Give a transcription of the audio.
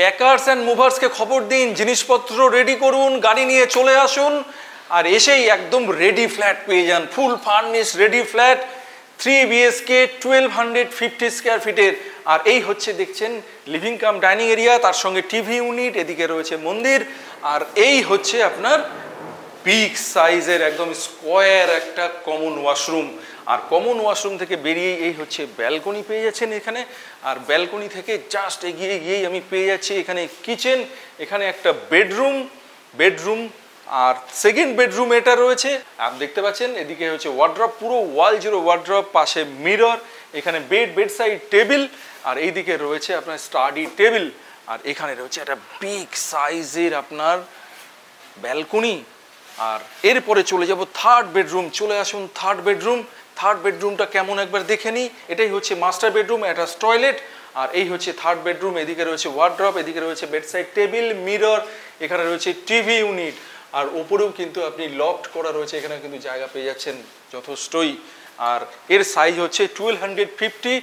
Packers and মুভার্সকে খবর দিন, জিনিসপত্র রেডি করুন, গাড়ি নিয়ে চলে আসুন, আর এসেই একদম রেডি ফ্ল্যাট পেয়ে যান। Full furnish ready flat, 3 BHK 1250 square ফিটের। আর এই হচ্ছে দেখছেন লিভিং কাম ডাইনিং এরিয়া, তার সঙ্গে টিভি ইউনিট, এদিকে রয়েছে মন্দির, আর এই হচ্ছে আপনার বিগ সাইজের একদম স্কোয়ার একটা কমন ওয়াশরুম। আর কমন ওয়াশরুম থেকে বেরিয়ে এই হচ্ছে ব্যালকনি পেয়ে যাচ্ছেন এখানে। আর ব্যালকনি থেকে জাস্ট এগিয়ে গিয়েই আমি পেয়ে যাচ্ছি এখানে কিচেন, এখানে একটা বেডরুম আর সেকেন্ড বেডরুম এটা রয়েছে। আপনি দেখতে পাচ্ছেন এদিকে হচ্ছে ওয়ার্ড্রপ, পুরো ওয়াল জুড়ে ওয়ার্ড্রপ, পাশে মিরর, এখানে বেড সাইড টেবিল, আর এইদিকে রয়েছে আপনার স্টাডি টেবিল, আর এখানে রয়েছে একটা বিগ সাইজের আপনার ব্যালকনি। আর এরপরে চলে যাব থার্ড বেডরুম। চলে আসুন থার্ড বেডরুমটা কেমন একবার দেখে নিই। এটাই হচ্ছে মাস্টার বেডরুম, অ্যাটাচ টয়লেট, আর এই হচ্ছে থার্ড বেডরুম। এদিকে রয়েছে ওয়ার্ড্রপ, এদিকে রয়েছে বেডসাইড টেবিল, মিরর, এখানে রয়েছে টিভি ইউনিট, আর ওপরেও কিন্তু আপনি লফট করা রয়েছে, এখানে কিন্তু জায়গা পেয়ে যাচ্ছেন যথেষ্টই। আর এর সাইজ হচ্ছে 1250